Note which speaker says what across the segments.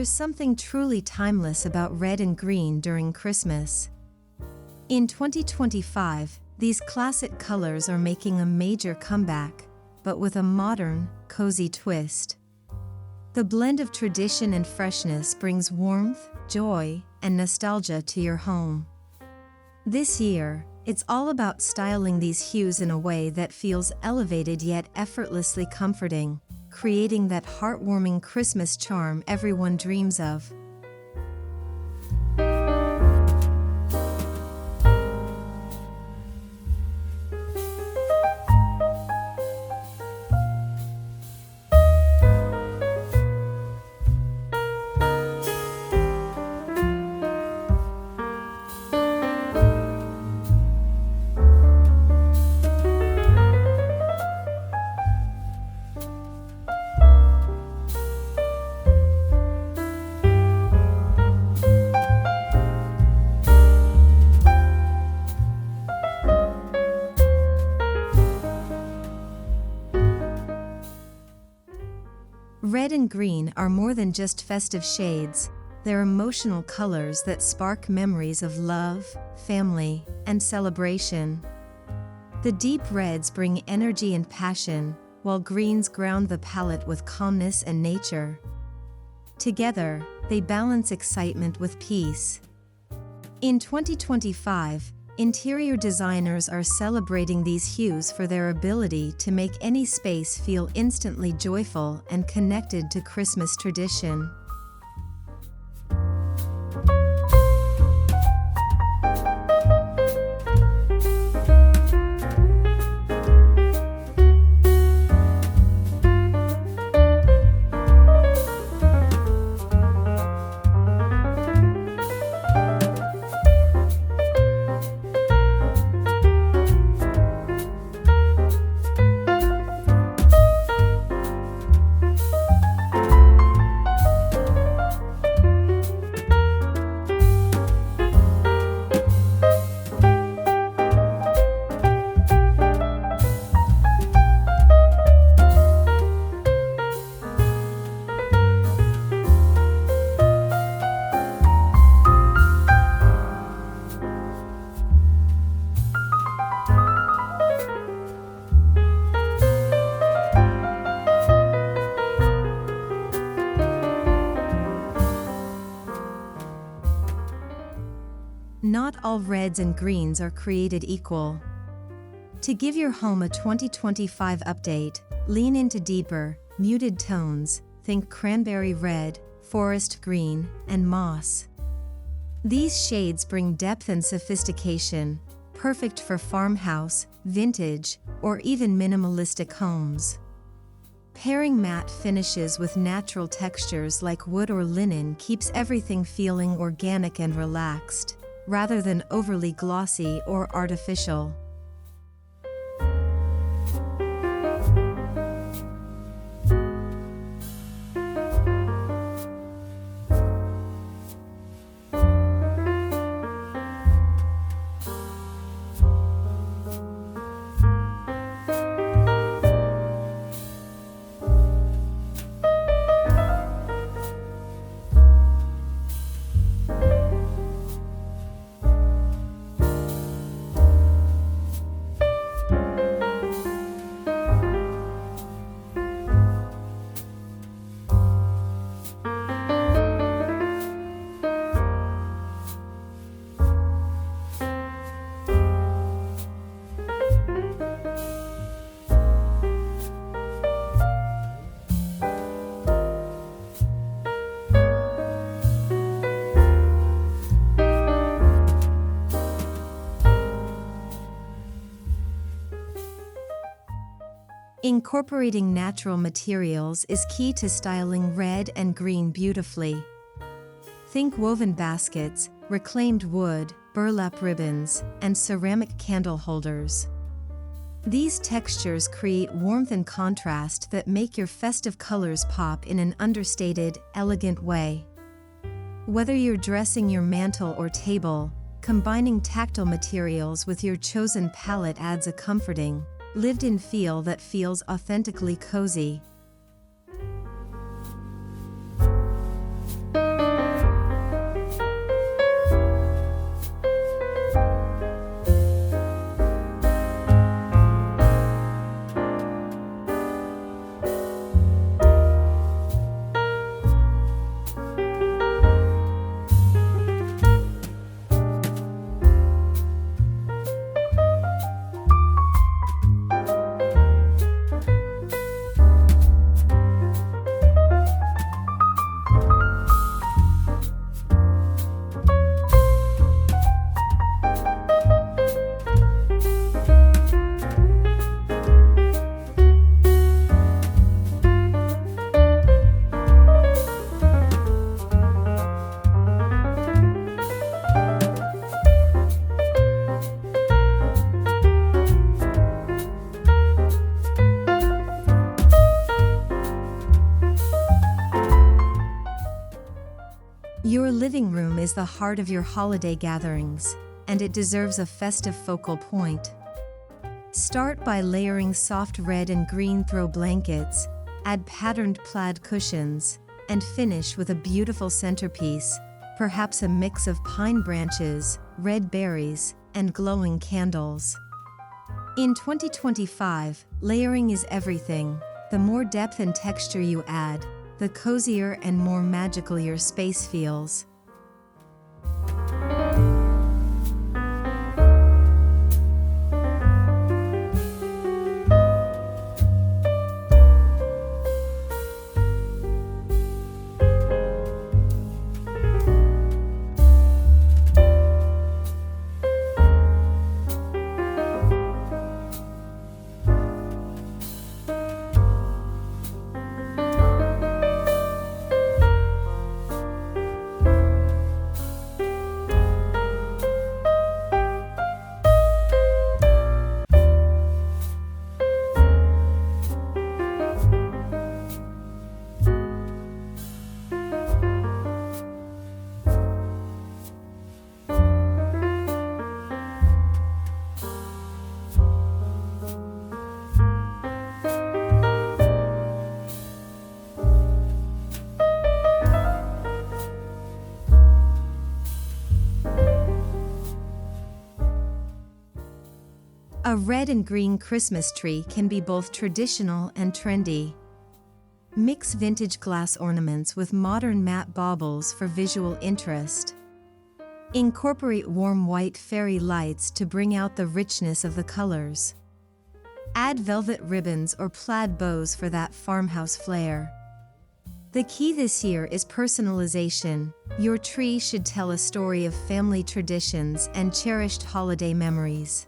Speaker 1: There's something truly timeless about red and green during Christmas. In 2025, these classic colors are making a major comeback, but with a modern, cozy twist. The blend of tradition and freshness brings warmth, joy, and nostalgia to your home. This year, it's all about styling these hues in a way that feels elevated yet effortlessly comforting, creating that heartwarming Christmas charm everyone dreams of. Red and green are more than just festive shades, they're emotional colors that spark memories of love, family, and celebration. The deep reds bring energy and passion, while greens ground the palette with calmness and nature. Together, they balance excitement with peace. In 2025, interior designers are celebrating these hues for their ability to make any space feel instantly joyful and connected to Christmas tradition. Not all reds and greens are created equal. To give your home a 2025 update, lean into deeper, muted tones, think cranberry red, forest green, and moss. These shades bring depth and sophistication, perfect for farmhouse, vintage, or even minimalistic homes. Pairing matte finishes with natural textures like wood or linen keeps everything feeling organic and relaxed, rather than overly glossy or artificial. Incorporating natural materials is key to styling red and green beautifully. Think woven baskets, reclaimed wood, burlap ribbons, and ceramic candle holders. These textures create warmth and contrast that make your festive colors pop in an understated, elegant way. Whether you're dressing your mantel or table, combining tactile materials with your chosen palette adds a comforting, lived-in feel that feels authentically cozy. living room is the heart of your holiday gatherings, and it deserves a festive focal point. Start by layering soft red and green throw blankets, add patterned plaid cushions, and finish with a beautiful centerpiece, perhaps a mix of pine branches, red berries, and glowing candles. In 2025, layering is everything. The more depth and texture you add, the cozier and more magical your space feels. A red and green Christmas tree can be both traditional and trendy. Mix vintage glass ornaments with modern matte baubles for visual interest. Incorporate warm white fairy lights to bring out the richness of the colors. Add velvet ribbons or plaid bows for that farmhouse flair. The key this year is personalization. Your tree should tell a story of family traditions and cherished holiday memories.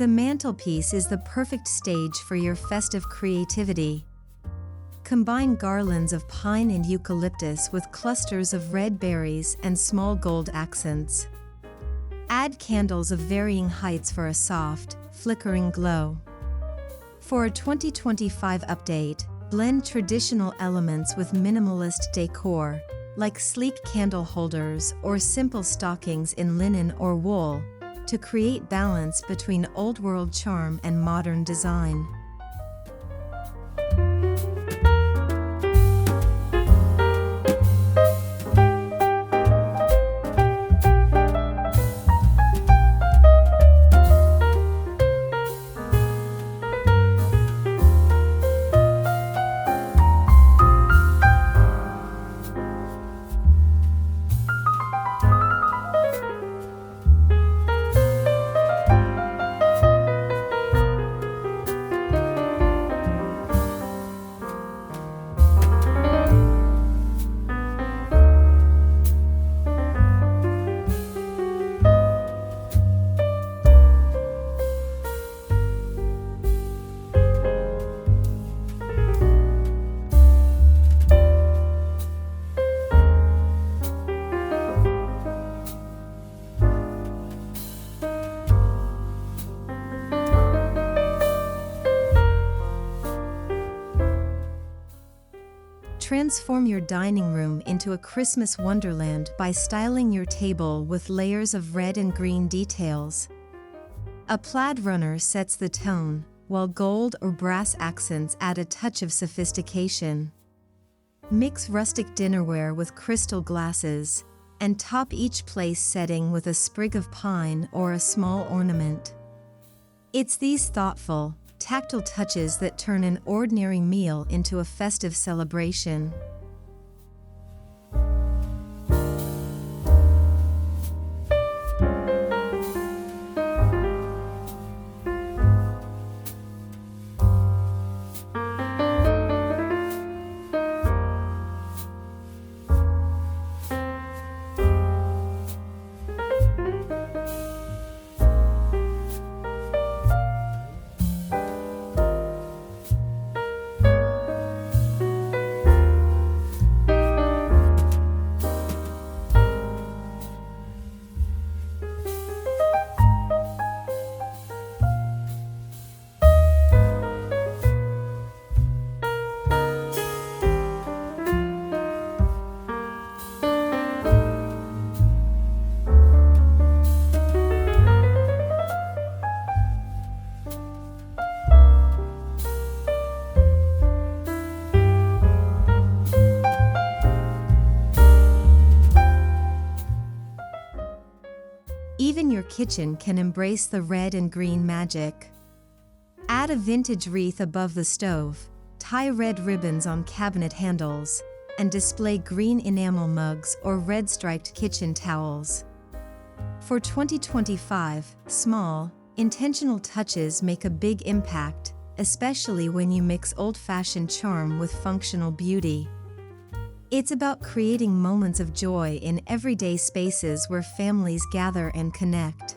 Speaker 1: The mantelpiece is the perfect stage for your festive creativity. Combine garlands of pine and eucalyptus with clusters of red berries and small gold accents. Add candles of varying heights for a soft, flickering glow. For a 2025 update, blend traditional elements with minimalist decor, like sleek candle holders or simple stockings in linen or wool, to create balance between old-world charm and modern design. Transform your dining room into a Christmas wonderland by styling your table with layers of red and green details. A plaid runner sets the tone, while gold or brass accents add a touch of sophistication. Mix rustic dinnerware with crystal glasses, and top each place setting with a sprig of pine or a small ornament. It's these thoughtful, tactile touches that turn an ordinary meal into a festive celebration. Even your kitchen can embrace the red and green magic. Add a vintage wreath above the stove, tie red ribbons on cabinet handles, and display green enamel mugs or red-striped kitchen towels. For 2025, small, intentional touches make a big impact, especially when you mix old-fashioned charm with functional beauty. It's about creating moments of joy in everyday spaces where families gather and connect.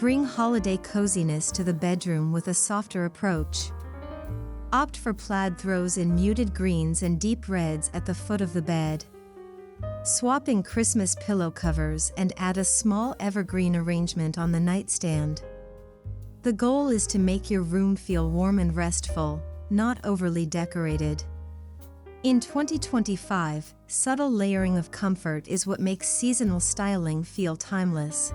Speaker 1: Bring holiday coziness to the bedroom with a softer approach. Opt for plaid throws in muted greens and deep reds at the foot of the bed. Swap in Christmas pillow covers and add a small evergreen arrangement on the nightstand. The goal is to make your room feel warm and restful, not overly decorated. In 2025, subtle layering of comfort is what makes seasonal styling feel timeless.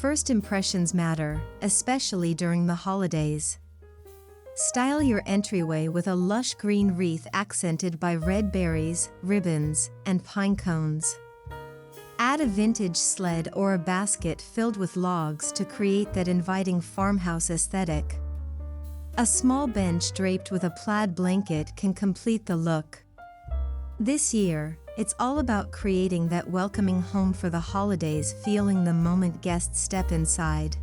Speaker 1: First impressions matter, especially during the holidays. Style your entryway with a lush green wreath accented by red berries, ribbons, and pine cones. Add a vintage sled or a basket filled with logs to create that inviting farmhouse aesthetic. A small bench draped with a plaid blanket can complete the look. This year, it's all about creating that welcoming home for the holidays, feeling the moment guests step inside.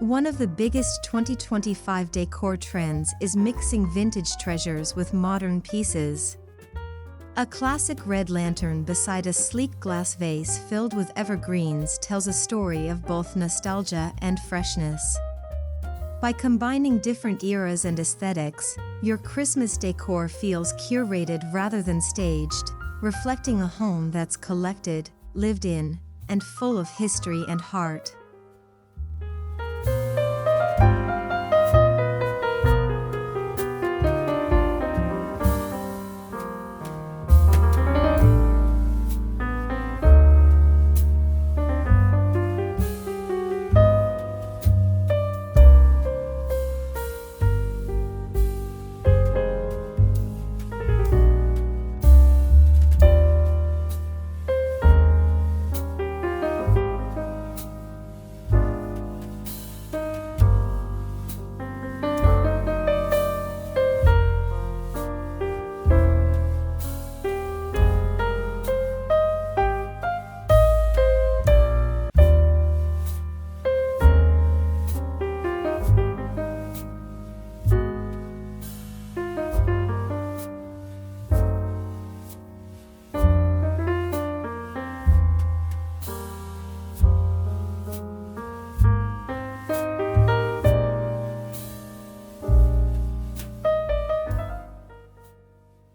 Speaker 1: One of the biggest 2025 decor trends is mixing vintage treasures with modern pieces. A classic red lantern beside a sleek glass vase filled with evergreens tells a story of both nostalgia and freshness. By combining different eras and aesthetics, your Christmas decor feels curated rather than staged, reflecting a home that's collected, lived in, and full of history and heart.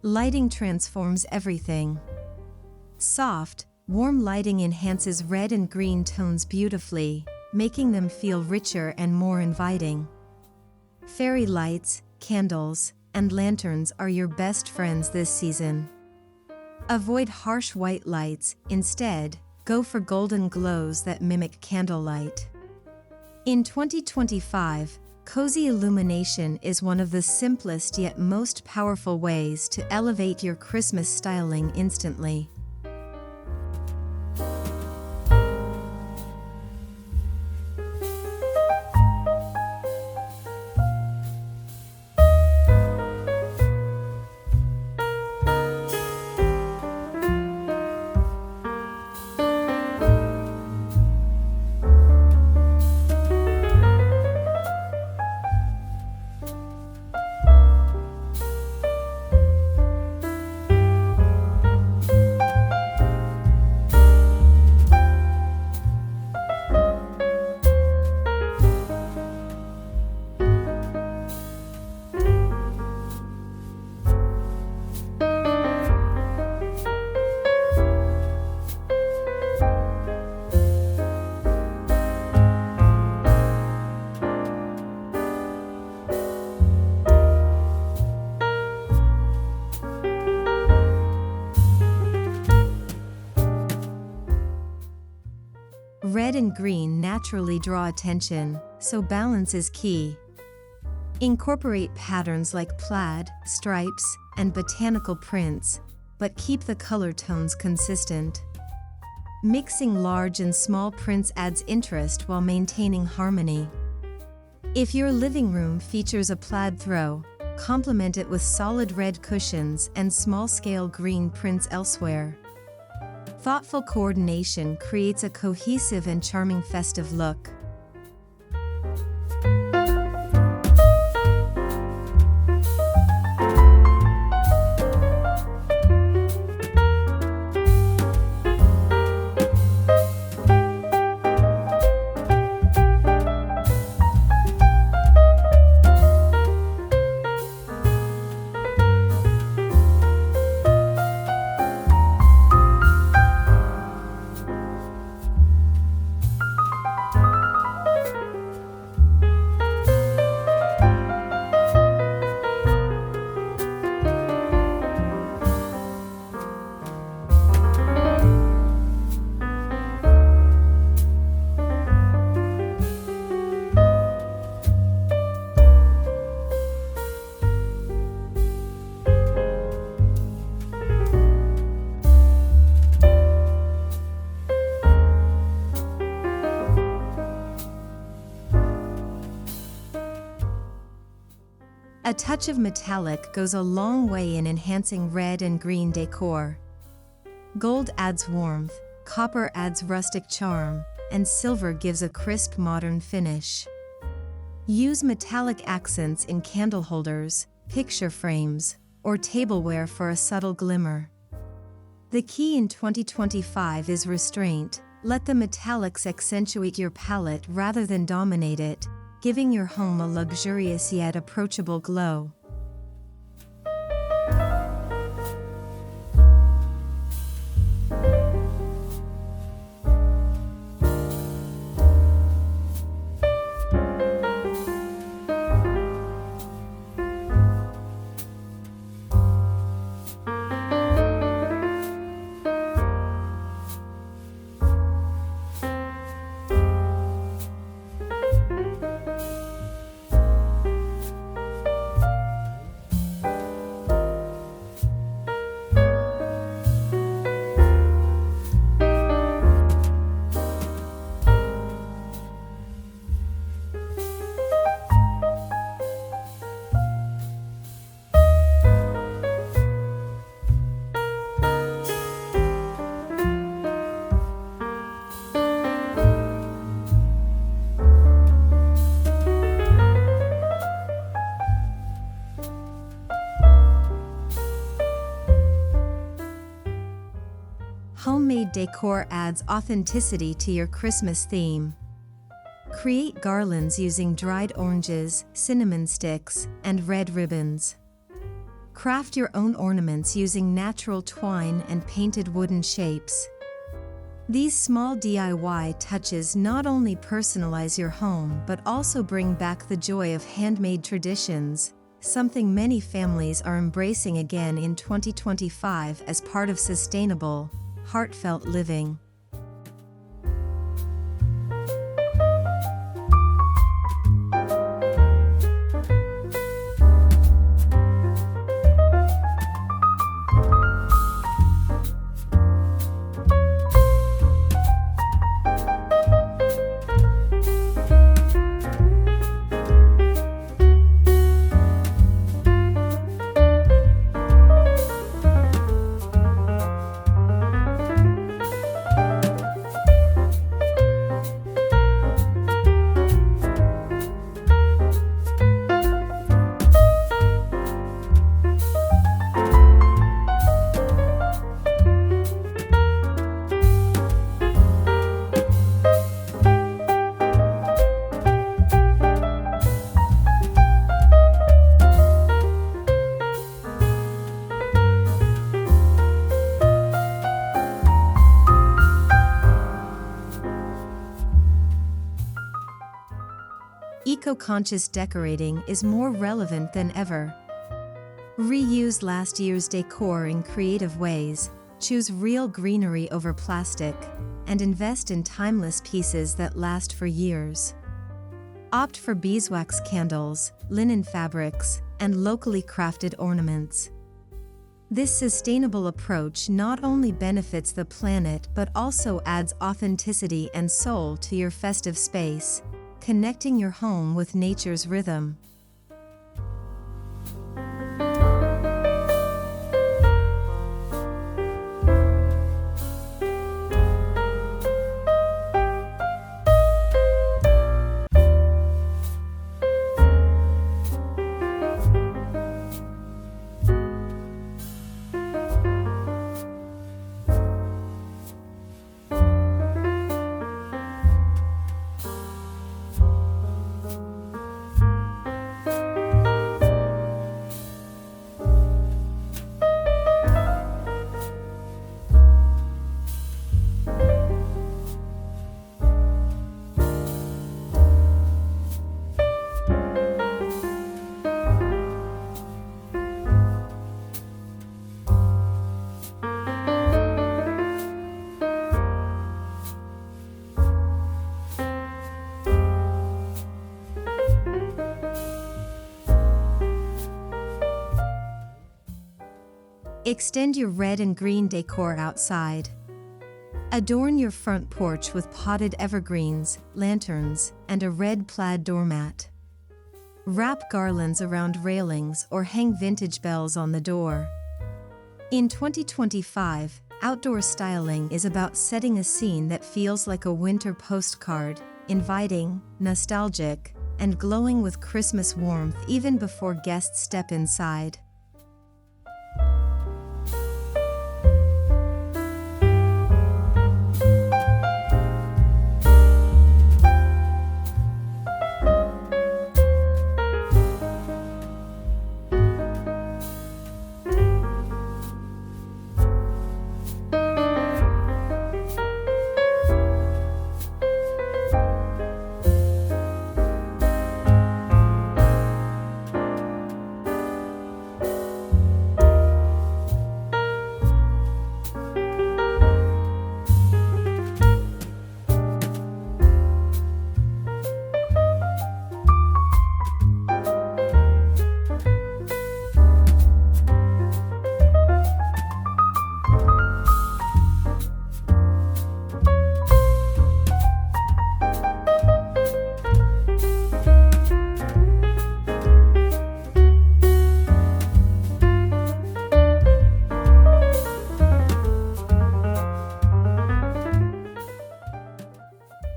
Speaker 1: Lighting transforms everything. Soft, warm lighting enhances red and green tones beautifully, making them feel richer and more inviting. Fairy lights, candles, and lanterns are your best friends this season. Avoid harsh white lights, instead, go for golden glows that mimic candlelight. In 2025, cozy illumination is one of the simplest yet most powerful ways to elevate your Christmas styling instantly. Red and green naturally draw attention, so balance is key. Incorporate patterns like plaid, stripes, and botanical prints, but keep the color tones consistent. Mixing large and small prints adds interest while maintaining harmony. If your living room features a plaid throw, complement it with solid red cushions and small-scale green prints elsewhere. Thoughtful coordination creates a cohesive and charming festive look. A touch of metallic goes a long way in enhancing red and green decor. Gold adds warmth, copper adds rustic charm, and silver gives a crisp modern finish. Use metallic accents in candle holders, picture frames, or tableware for a subtle glimmer. The key in 2025 is restraint. Let the metallics accentuate your palette rather than dominate it, giving your home a luxurious yet approachable glow. Homemade decor adds authenticity to your Christmas theme. Create garlands using dried oranges, cinnamon sticks, and red ribbons. Craft your own ornaments using natural twine and painted wooden shapes. These small DIY touches not only personalize your home but also bring back the joy of handmade traditions, something many families are embracing again in 2025 as part of sustainable, heartfelt living. Eco-conscious decorating is more relevant than ever. Reuse last year's decor in creative ways, choose real greenery over plastic, and invest in timeless pieces that last for years. Opt for beeswax candles, linen fabrics, and locally crafted ornaments. This sustainable approach not only benefits the planet but also adds authenticity and soul to your festive space, connecting your home with nature's rhythm. Extend your red and green decor outside. Adorn your front porch with potted evergreens, lanterns, and a red plaid doormat. Wrap garlands around railings or hang vintage bells on the door. In 2025, outdoor styling is about setting a scene that feels like a winter postcard, inviting, nostalgic, and glowing with Christmas warmth even before guests step inside.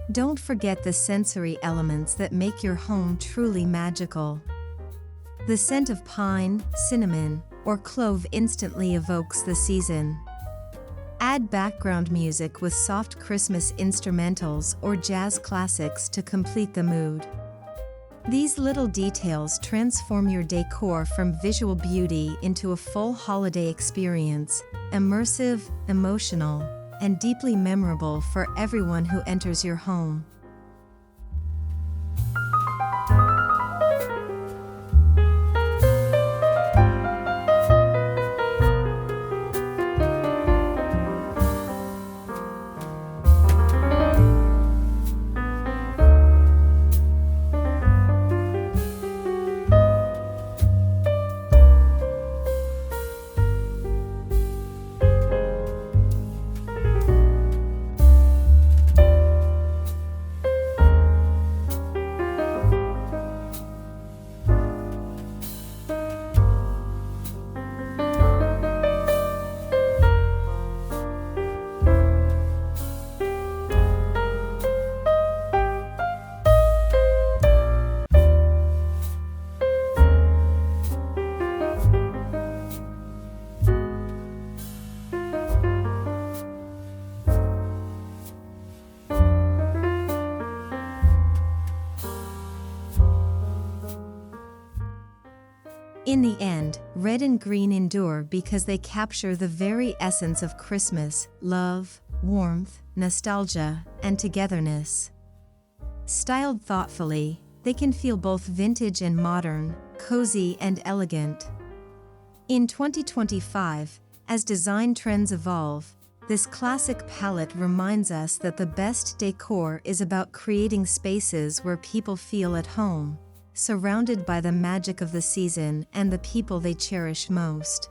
Speaker 1: Don't forget the sensory elements that make your home truly magical. The scent of pine, cinnamon, or clove instantly evokes the season. Add background music with soft Christmas instrumentals or jazz classics to complete the mood. These little details transform your decor from visual beauty into a full holiday experience, immersive, emotional, and deeply memorable for everyone who enters your home. In the end, red and green endure because they capture the very essence of Christmas: love, warmth, nostalgia, and togetherness. Styled thoughtfully, they can feel both vintage and modern, cozy and elegant. In 2025, as design trends evolve, this classic palette reminds us that the best decor is about creating spaces where people feel at home, surrounded by the magic of the season and the people they cherish most.